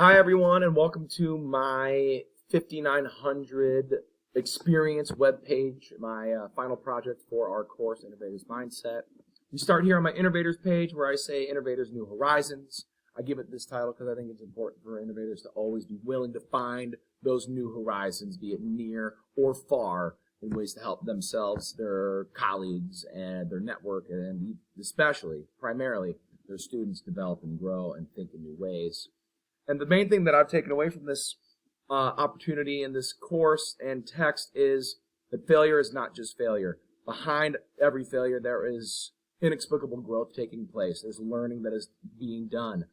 Hi, everyone, and welcome to my 5900 experience webpage, my final project for our course, Innovators Mindset. We start here on my Innovators page where I say Innovators New Horizons. I give it this title because I think it's important for innovators to always be willing to find those new horizons, be it near or far, in ways to help themselves, their colleagues, and their network, and especially, primarily, their students develop and grow and think in new ways. And the main thing that I've taken away from this opportunity in this course and text is that failure is not just failure. Behind every failure, there is inexplicable growth taking place. There's learning that is being done.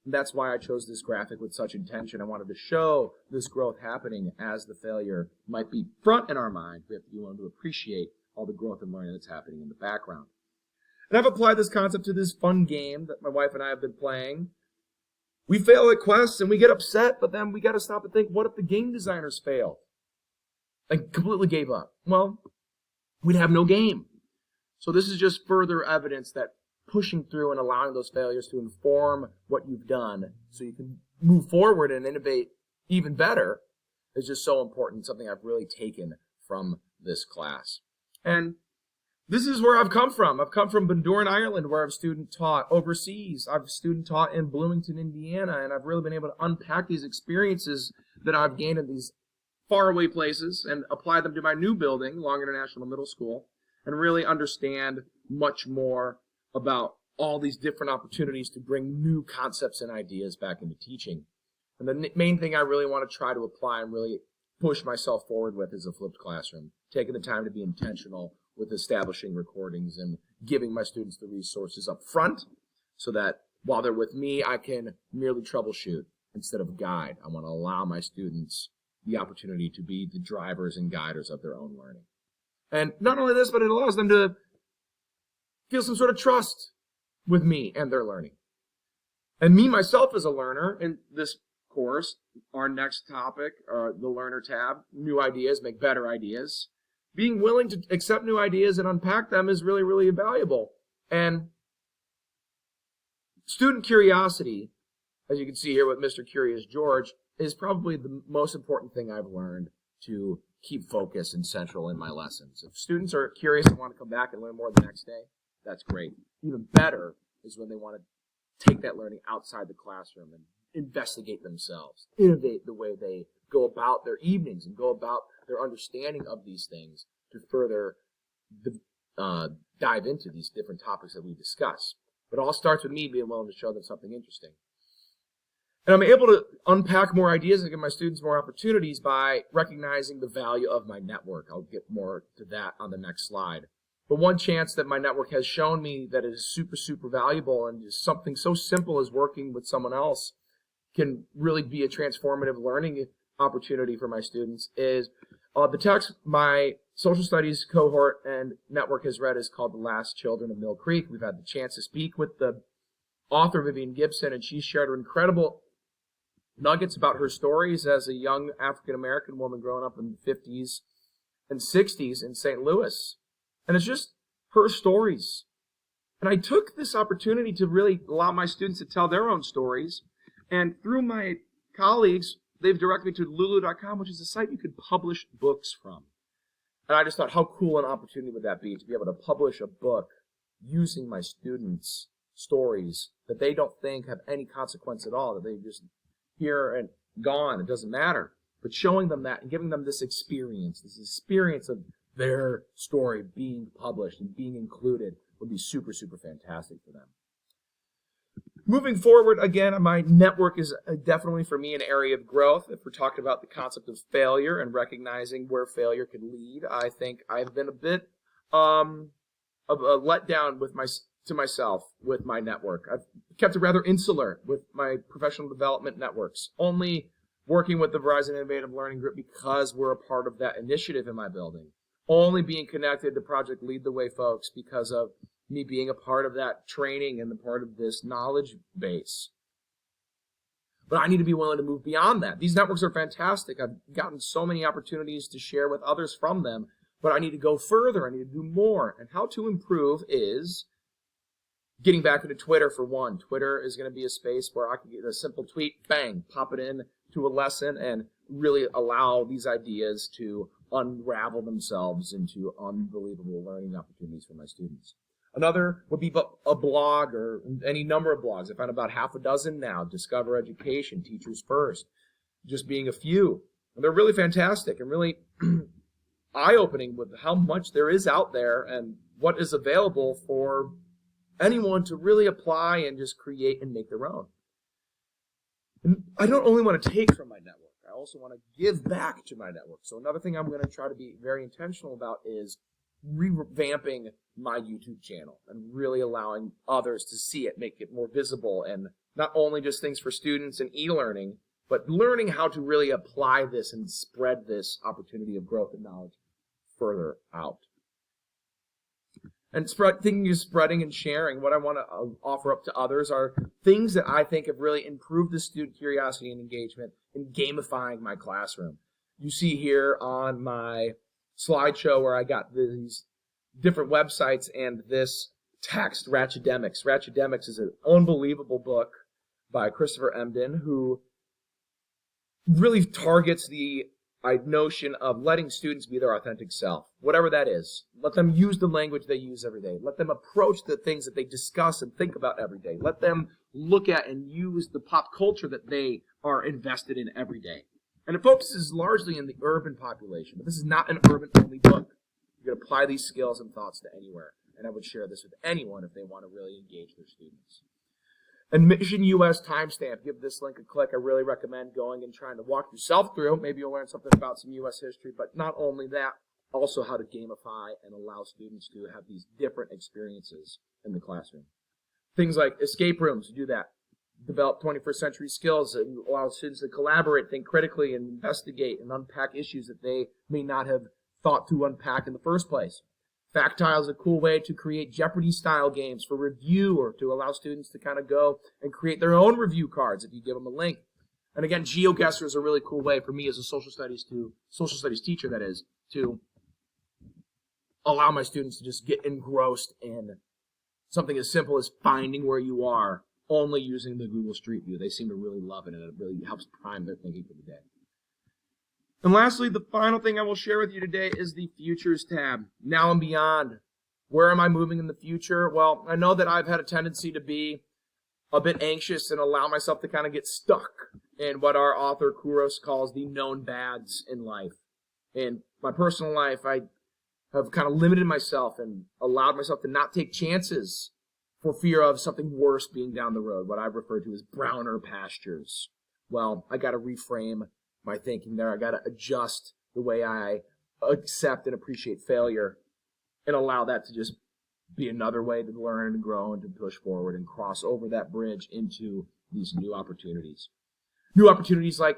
And that's why I chose this graphic with such intention. I wanted to show this growth happening as the failure might be front in our mind. We have to be willing to appreciate all the growth and learning that's happening in the background. And I've applied this concept to this fun game that my wife and I have been playing. We fail at quests and we get upset, but then we got to stop and think, what if the game designers failed and completely gave up? Well, we'd have no game. So this is just further evidence that pushing through and allowing those failures to inform what you've done so you can move forward and innovate even better is just so important, something I've really taken from this class. And this is where I've come from. I've come from Bundoran, Ireland, where I've student taught overseas. I've student taught in Bloomington, Indiana, and I've really been able to unpack these experiences that I've gained in these faraway places and apply them to my new building, Long International Middle School, and really understand much more about all these different opportunities to bring new concepts and ideas back into teaching. And the main thing I really want to try to apply and really push myself forward with is a flipped classroom, taking the time to be intentional with establishing recordings and giving my students the resources up front so that while they're with me, I can merely troubleshoot instead of guide. I want to allow my students the opportunity to be the drivers and guiders of their own learning. And not only this, but it allows them to feel some sort of trust with me and their learning. And me, myself, as a learner in this course, our next topic, the Learner tab, new ideas make better ideas. Being willing to accept new ideas and unpack them is really, really valuable. And student curiosity, as you can see here with Mr. Curious George, is probably the most important thing I've learned to keep focus and central in my lessons. If students are curious and want to come back and learn more the next day, that's great. Even better is when they want to take that learning outside the classroom and investigate themselves, innovate the way they go about their evenings and go about their understanding of these things to further dive into these different topics that we discuss. But it all starts with me being willing to show them something interesting. And I'm able to unpack more ideas and give my students more opportunities by recognizing the value of my network. I'll get more to that on the next slide. But one chance that my network has shown me that is super, super valuable and just something so simple as working with someone else can really be a transformative learning opportunity for my students is the text my social studies cohort and network has read is called The Last Children of Mill Creek. We've had the chance to speak with the author, Vivian Gibson, and she shared incredible nuggets about her stories as a young African-American woman growing up in the 50s and 60s in St. Louis. And it's just her stories. And I took this opportunity to really allow my students to tell their own stories. And through my colleagues, they've directed me to lulu.com, which is a site you could publish books from. And I just thought, how cool an opportunity would that be to be able to publish a book using my students' stories that they don't think have any consequence at all, that they just hear and gone, it doesn't matter. But showing them that and giving them this experience of their story being published and being included would be super, super fantastic for them. Moving forward, again, my network is definitely for me an area of growth. If we're talking about the concept of failure and recognizing where failure could lead, I think I've been a bit of a letdown to myself with my network. I've kept it rather insular with my professional development networks, only working with the Verizon Innovative Learning Group because we're a part of that initiative in my building, only being connected to Project Lead the Way folks because of me being a part of that training and the part of this knowledge base. But I need to be willing to move beyond that. These networks are fantastic. I've gotten so many opportunities to share with others from them, but I need to go further. I need to do more. And how to improve is Getting back into Twitter for one. Twitter is going to be a space where I can get a simple tweet, bang, pop it in to a lesson and really allow these ideas to unravel themselves into unbelievable learning opportunities for my students. Another would be a blog or any number of blogs. I found about half a dozen now. Discover Education, Teachers First, just being a few. And they're really fantastic and really eye-opening with how much there is out there and what is available for anyone to really apply and just create and make their own. And I don't only want to take from my network, I also want to give back to my network. So another thing I'm going to try to be very intentional about is revamping my YouTube channel and really allowing others to see it, make it more visible, and not only just things for students and e-learning, but learning how to really apply this and spread this opportunity of growth and knowledge further out. And thinking of spreading and sharing, what I want to offer up to others are things that I think have really improved the student curiosity and engagement in gamifying my classroom. You see here on my slideshow where I got these different websites and this text, Ratchetdemics. Ratchetdemics is an unbelievable book by Christopher Emdin who really targets the notion of letting students be their authentic self, whatever that is. Let them use the language they use every day. Let them approach the things that they discuss and think about every day. Let them look at and use the pop culture that they are invested in every day. And it focuses largely in the urban population, but this is not an urban-only book. You can apply these skills and thoughts to anywhere, and I would share this with anyone if they want to really engage their students. Admission US timestamp. Give this link a click. I really recommend going and trying to walk yourself through. Maybe you'll learn something about some US history, but not only that, also how to gamify and allow students to have these different experiences in the classroom. Things like escape rooms, do that. Develop 21st century skills that allow students to collaborate, think critically, and investigate and unpack issues that they may not have thought to unpack in the first place. Factile is a cool way to create Jeopardy-style games for review or to allow students to kind of go and create their own review cards if you give them a link. And again, GeoGuessr is a really cool way for me as a social studies teacher, that is, to allow my students to just get engrossed in something as simple as finding where you are only using the Google Street View. They seem to really love it, and it really helps prime their thinking for the day. And lastly, the final thing I will share with you today is the Futures tab. Now and beyond. Where am I moving in the future? Well, I know that I've had a tendency to be a bit anxious and allow myself to kind of get stuck in what our author Kouros calls the known bads in life. In my personal life, I have kind of limited myself and allowed myself to not take chances for fear of something worse being down the road, what I refer to as browner pastures. Well, I got to reframe my thinking there. I got to adjust the way I accept and appreciate failure and allow that to just be another way to learn and grow and to push forward and cross over that bridge into these new opportunities. New opportunities like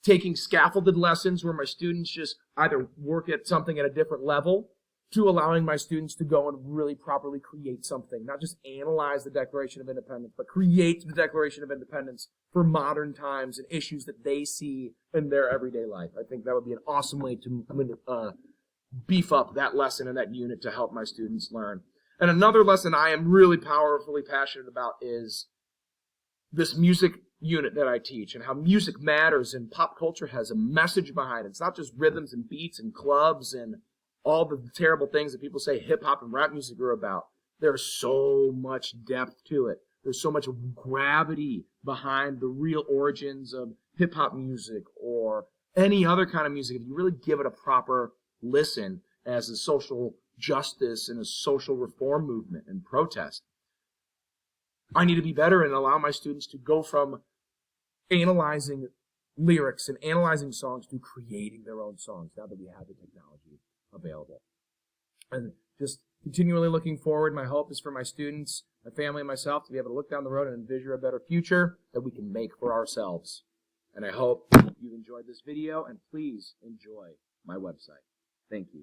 taking scaffolded lessons where my students just either work at something at a different level to allowing my students to go and really properly create something, not just analyze the Declaration of Independence, but create the Declaration of Independence for modern times and issues that they see in their everyday life. I think that would be an awesome way to beef up that lesson and that unit to help my students learn. And another lesson I am really powerfully passionate about is this music unit that I teach and how music matters and pop culture has a message behind it. It's not just rhythms and beats and clubs and all the terrible things that people say hip-hop and rap music are about. There's so much depth to it. There's so much gravity behind the real origins of hip-hop music or any other kind of music. If you really give it a proper listen as a social justice and a social reform movement and protest, I need to be better and allow my students to go from analyzing lyrics and analyzing songs to creating their own songs now that we have the technology available. And just continually looking forward, my hope is for my students, my family, and myself to be able to look down the road and envision a better future that we can make for ourselves. And I hope you enjoyed this video, and please enjoy my website. Thank you.